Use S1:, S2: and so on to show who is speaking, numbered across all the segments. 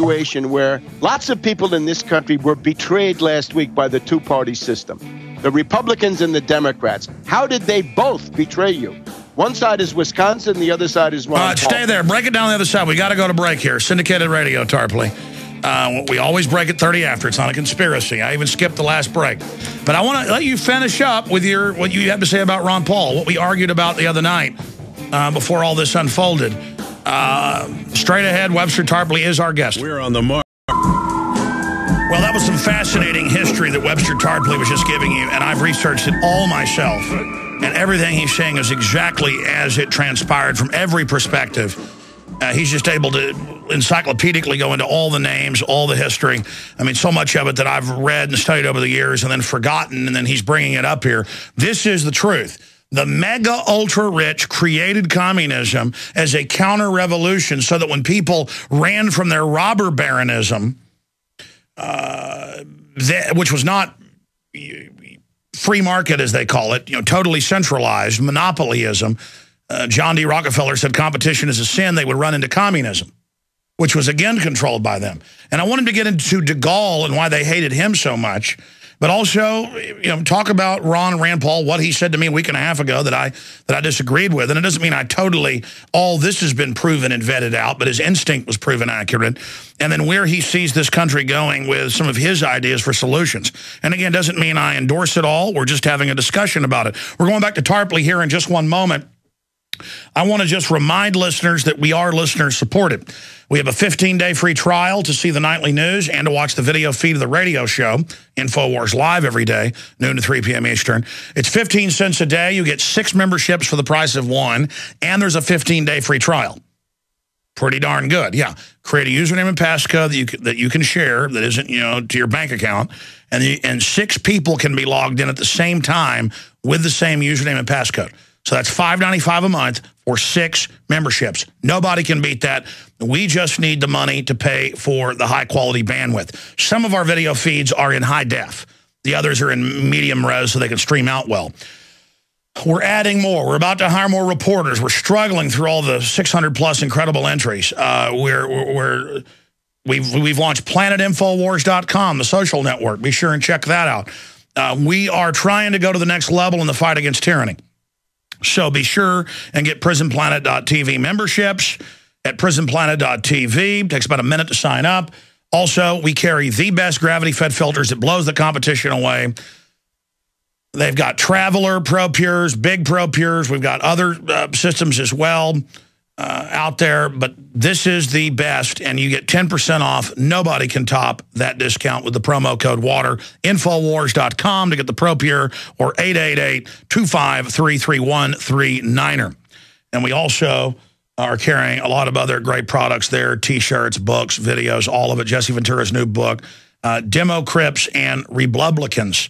S1: situation where lots of people in this country were betrayed last week by the two-party system, the Republicans and the Democrats. How did they both betray you? One side is Wisconsin, the other side is Ron Paul.
S2: Stay there. Break it down the other side. We got to go to break here. Syndicated radio, Tarpley. We always break at 30 after. It's not a conspiracy. I even skipped the last break. But I want to let you finish up with what you have to say about Ron Paul, what we argued about the other night before all this unfolded. Straight ahead, Webster Tarpley is our guest.
S3: We're on the mark.
S2: Well, that was some fascinating history that Webster Tarpley was just giving you, and I've researched it all myself. And everything he's saying is exactly as it transpired from every perspective. He's just able to encyclopedically go into all the names, all the history. I mean, so much of it that I've read and studied over the years and then forgotten, and then he's bringing it up here. This is the truth. The mega ultra-rich created communism as a counter-revolution so that when people ran from their robber baronism, which was not free market, as they call it, totally centralized, monopolyism, John D. Rockefeller said competition is a sin, they would run into communism, which was again controlled by them. And I wanted to get into de Gaulle and why they hated him so much, but also talk about Ron Rand Paul, what he said to me a week and a half ago that I disagreed with. And it doesn't mean all this has been proven and vetted out, but his instinct was proven accurate. And then where he sees this country going with some of his ideas for solutions. And again, doesn't mean I endorse it all. We're just having a discussion about it. We're going back to Tarpley here in just one moment. I want to just remind listeners that we are listener-supported. We have a 15-day free trial to see the nightly news and to watch the video feed of the radio show, InfoWars Live every day, noon to 3 p.m. Eastern. It's 15 cents a day. You get 6 memberships for the price of 1, and there's a 15-day free trial. Pretty darn good, yeah. Create a username and passcode that you can share that isn't, to your bank account, and 6 people can be logged in at the same time with the same username and passcode. So that's $5.95 a month for 6 memberships. Nobody can beat that. We just need the money to pay for the high-quality bandwidth. Some of our video feeds are in high def. The others are in medium res so they can stream out well. We're adding more. We're about to hire more reporters. We're struggling through all the 600-plus incredible entries. We've launched planetinfowars.com, the social network. Be sure and check that out. We are trying to go to the next level in the fight against tyranny. So be sure and get prisonplanet.tv memberships at prisonplanet.tv. Takes about a minute to sign up. Also, we carry the best gravity-fed filters that blows the competition away. They've got Traveler Pro Pures, Big Pro Pures. We've got other systems as well out there, but this is the best, and you get 10% off. Nobody can top that discount with the promo code WATER. Infowars.com to get the Pro Pure, or 888-253-3139. And we also are carrying a lot of other great products there, T-shirts, books, videos, all of it. Jesse Ventura's new book, Demo Crips and Republicans,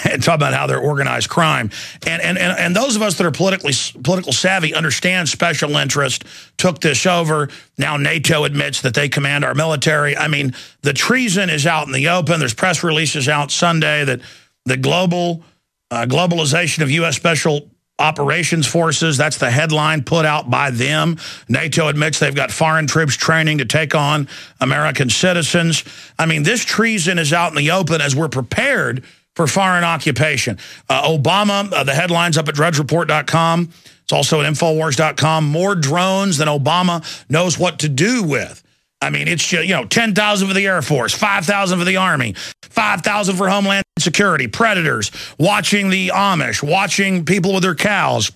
S2: and talk about how they're organized crime. And those of us that are political savvy understand special interest took this over. Now NATO admits that they command our military. I mean, the treason is out in the open. There's press releases out Sunday that the globalization of U.S. Special Operations Forces, that's the headline put out by them. NATO admits they've got foreign troops training to take on American citizens. I mean, this treason is out in the open as we're prepared for foreign occupation. Obama, the headline's up at drudgereport.com. It's also at Infowars.com. More drones than Obama knows what to do with. I mean, it's, 10,000 for the Air Force, 5,000 for the Army, 5,000 for Homeland Security, Predators, watching the Amish, watching people with their cows.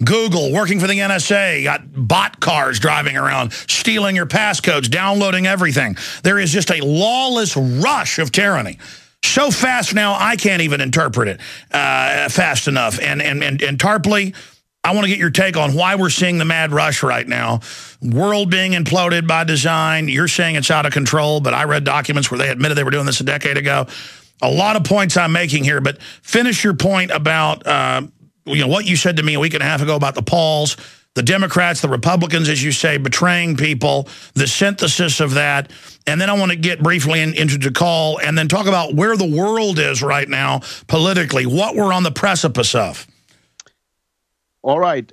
S2: Google, working for the NSA, got bot cars driving around, stealing your passcodes, downloading everything. There is just a lawless rush of tyranny. So fast now, I can't even interpret it fast enough. And Tarpley, I want to get your take on why we're seeing the mad rush right now. World being imploded by design. You're saying it's out of control, but I read documents where they admitted they were doing this a decade ago. A lot of points I'm making here, but finish your point about what you said to me a week and a half ago about the Pauls, the Democrats, the Republicans, as you say, betraying people, the synthesis of that. And then I want to get briefly into de Gaulle and then talk about where the world is right now politically, what we're on the precipice of.
S1: All right.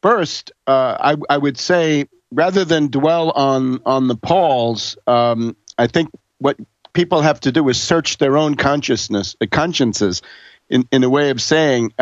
S1: First, I would say rather than dwell on the Pauls, I think what people have to do is search their own consciences in a way of saying,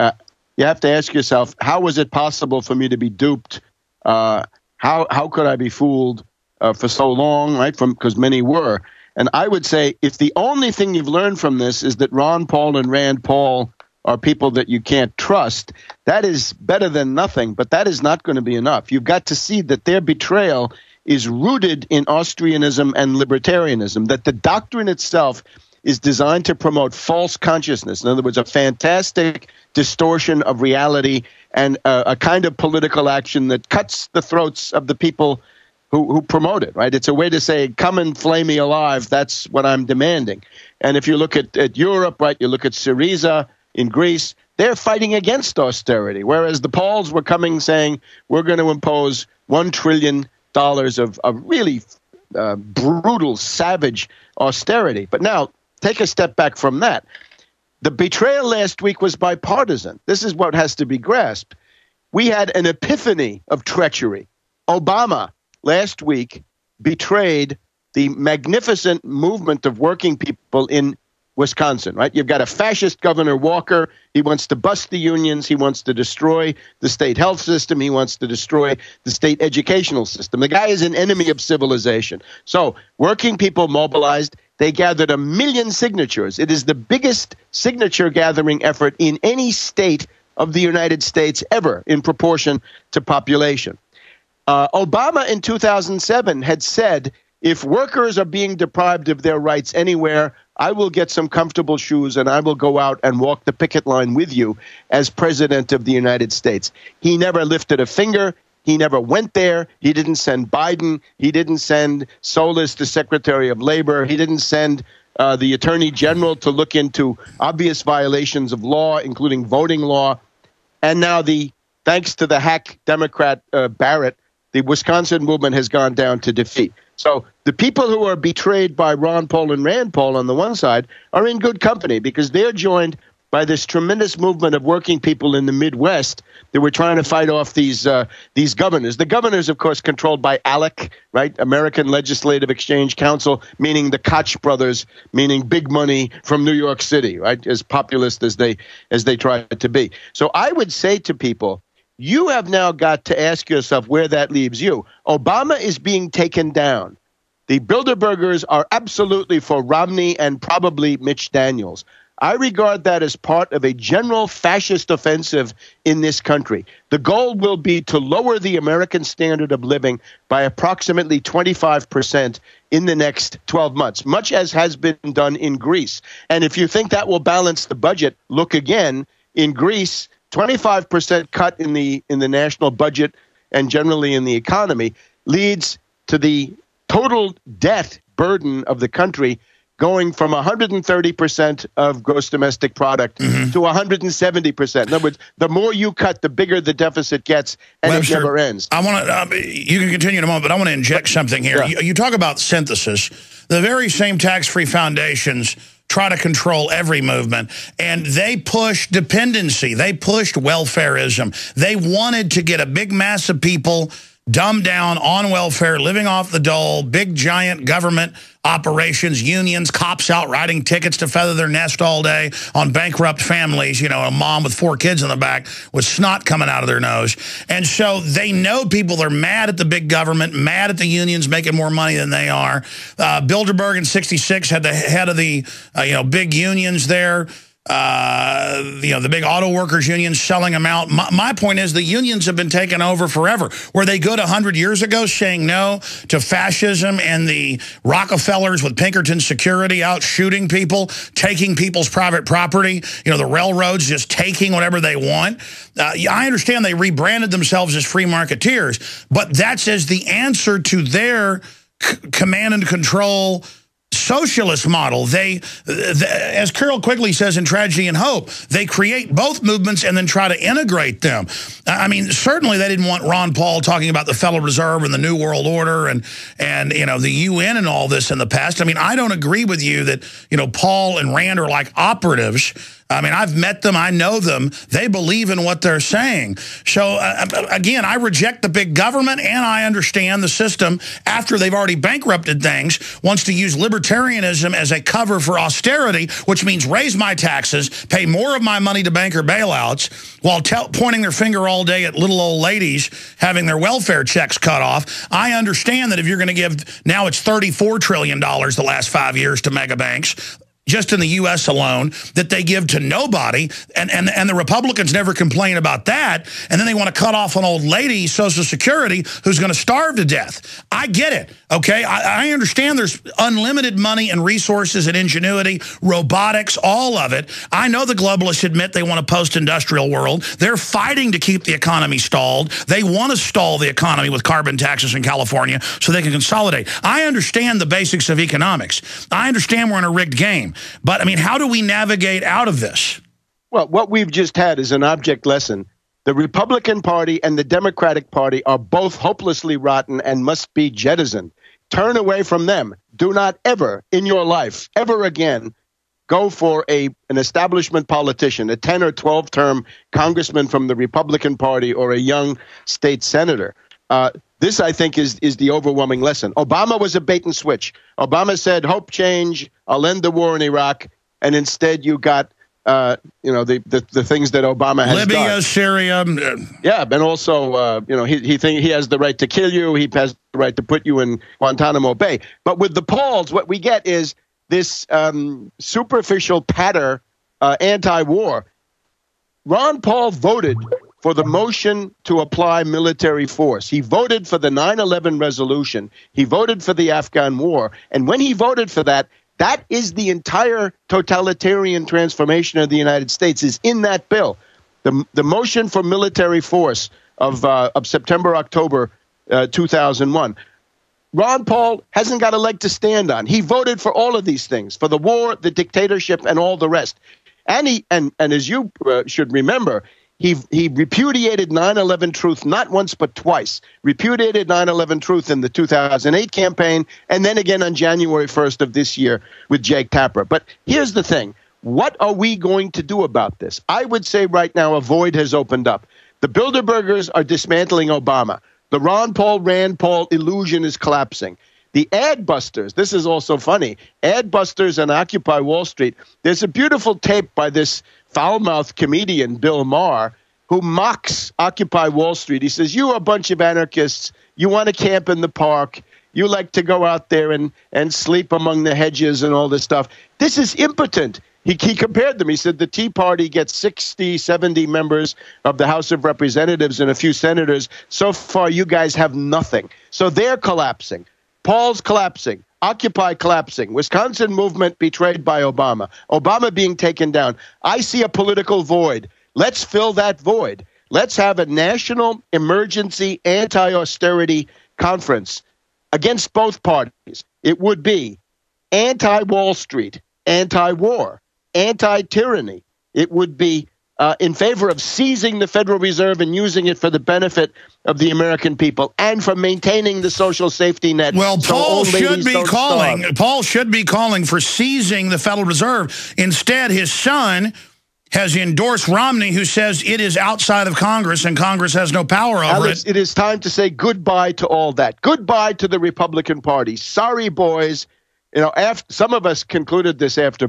S1: you have to ask yourself, how was it possible for me to be duped? How could I be fooled for so long, right? Because many were. And I would say if the only thing you've learned from this is that Ron Paul and Rand Paul are people that you can't trust, that is better than nothing, but that is not going to be enough. You've got to see that their betrayal is rooted in Austrianism and libertarianism, that the doctrine itself is designed to promote false consciousness. In other words, a fantastic distortion of reality and a kind of political action that cuts the throats of the people who promote it, right? It's a way to say, come and flay me alive. That's what I'm demanding. And if you look at Europe, right, you look at Syriza in Greece, they're fighting against austerity, whereas the Pauls were coming saying, we're going to impose $1 trillion of really brutal, savage austerity. But now, take a step back from that. The betrayal last week was bipartisan. This is what has to be grasped. We had an epiphany of treachery. Obama last week betrayed the magnificent movement of working people in Wisconsin, right? You've got a fascist Governor Walker. He wants to bust the unions. He wants to destroy the state health system. He wants to destroy the state educational system. The guy is an enemy of civilization. So working people mobilized. They gathered 1 million signatures. It is the biggest signature gathering effort in any state of the United States ever in proportion to population. Obama in 2007 had said, if workers are being deprived of their rights anywhere, I will get some comfortable shoes and I will go out and walk the picket line with you as president of the United States. He never lifted a finger. He never went there. He didn't send Biden. He didn't send Solis, the Secretary of Labor. He didn't send the Attorney General to look into obvious violations of law, including voting law. And now, thanks to the hack Democrat Barrett, the Wisconsin movement has gone down to defeat. So the people who are betrayed by Ron Paul and Rand Paul on the one side are in good company because they're joined by this tremendous movement of working people in the Midwest that were trying to fight off these governors. The governors, of course, controlled by ALEC, right? American Legislative Exchange Council, meaning the Koch brothers, meaning big money from New York City, right? As populist as they try to be. So I would say to people, you have now got to ask yourself where that leaves you. Obama is being taken down. The Bilderbergers are absolutely for Romney and probably Mitch Daniels. I regard that as part of a general fascist offensive in this country. The goal will be to lower the American standard of living by approximately 25% in the next 12 months, much as has been done in Greece. And if you think that will balance the budget, look again. In Greece, 25% cut in the national budget and generally in the economy leads to the total debt burden of the country going from 130% of gross domestic product to 170%. In other words, the more you cut, the bigger the deficit gets, and Webster, it never ends.
S2: I want to. You can continue in a moment, but I want to inject something here. Yeah. You talk about synthesis. The very same tax-free foundations try to control every movement, and they pushed dependency. They pushed welfareism. They wanted to get a big mass of people dumbed down on welfare, living off the dole, big giant government operations, unions, cops out writing tickets to feather their nest all day on bankrupt families, you know, a mom with 4 kids in the back with snot coming out of their nose. And so they know people are mad at the big government, mad at the unions making more money than they are. Bilderberg in '66 had the head of the, big unions there. The big auto workers unions selling them out. My point is the unions have been taken over forever. Were they good 100 years ago saying no to fascism and the Rockefellers with Pinkerton security out shooting people, taking people's private property, the railroads just taking whatever they want? I understand they rebranded themselves as free marketeers, but that's as the answer to their command and control socialist model. They, as Carol Quigley says in Tragedy and Hope, they create both movements and then try to integrate them. I mean, certainly they didn't want Ron Paul talking about the Federal Reserve and the New World Order and the UN and all this in the past. I mean, I don't agree with you that, Paul and Rand are like operatives. I mean, I've met them. I know them. They believe in what they're saying. So, again, I reject the big government, and I understand the system, after they've already bankrupted things, wants to use libertarianism as a cover for austerity, which means raise my taxes, pay more of my money to banker bailouts, while pointing their finger all day at little old ladies having their welfare checks cut off. I understand that if you're going to give, now it's $34 trillion the last 5 years to mega banks, just in the U.S. alone, that they give to nobody, and the Republicans never complain about that, and then they want to cut off an old lady, Social Security, who's going to starve to death. I get it, okay? I understand there's unlimited money and resources and ingenuity, robotics, all of it. I know the globalists admit they want a post-industrial world. They're fighting to keep the economy stalled. They want to stall the economy with carbon taxes in California so they can consolidate. I understand the basics of economics. I understand we're in a rigged game. But, I mean, how do we navigate out of this?
S1: Well, what we've just had is an object lesson. The Republican Party and the Democratic Party are both hopelessly rotten and must be jettisoned. Turn away from them. Do not ever in your life, ever again, go for an establishment politician, a 10 or 12-term congressman from the Republican Party or a young state senator. This, I think, is the overwhelming lesson. Obama was a bait and switch. Obama said, hope change, I'll end the war in Iraq, and instead you got, the things that Obama has
S2: Libya,
S1: done.
S2: Syria.
S1: Yeah, and also, he has the right to kill you. He has the right to put you in Guantanamo Bay. But with the polls, what we get is this superficial patter anti-war. Ron Paul voted for the motion to apply military force. He voted for the 9/11 resolution. He voted for the Afghan war. And when he voted for that, that is the entire totalitarian transformation of the United States is in that bill. The motion for military force of September, October 2001. Ron Paul hasn't got a leg to stand on. He voted for all of these things, for the war, the dictatorship, and all the rest. And as you should remember, he repudiated 9/11 truth not once but twice. Repudiated 9/11 truth in the 2008 campaign, and then again on January 1st of this year with Jake Tapper. But here's the thing. What are we going to do about this? I would say right now a void has opened up. The Bilderbergers are dismantling Obama. The Ron Paul, Rand Paul illusion is collapsing. The ad busters, this is also funny, ad busters and Occupy Wall Street. There's a beautiful tape by this foul-mouthed comedian, Bill Maher, who mocks Occupy Wall Street. He says, you are a bunch of anarchists. You want to camp in the park. You like to go out there and sleep among the hedges and all this stuff. This is impotent. He compared them. He said the Tea Party gets 60, 70 members of the House of Representatives and a few senators. So far, you guys have nothing. So they're collapsing. Paul's collapsing. Occupy collapsing. Wisconsin movement betrayed by Obama. Obama being taken down. I see a political void. Let's fill that void. Let's have a national emergency anti-austerity conference against both parties. It would be anti-Wall Street, anti-war, anti-tyranny. It would be in favor of seizing the Federal Reserve and using it for the benefit of the American people and for maintaining the social safety net.
S2: Well, Paul should be calling for seizing the Federal Reserve. Instead, his son has endorsed Romney, who says it is outside of Congress and Congress has no power over
S1: Alex,
S2: it.
S1: It is time to say goodbye to all that. Goodbye to the Republican Party. Sorry, boys. Some of us concluded this after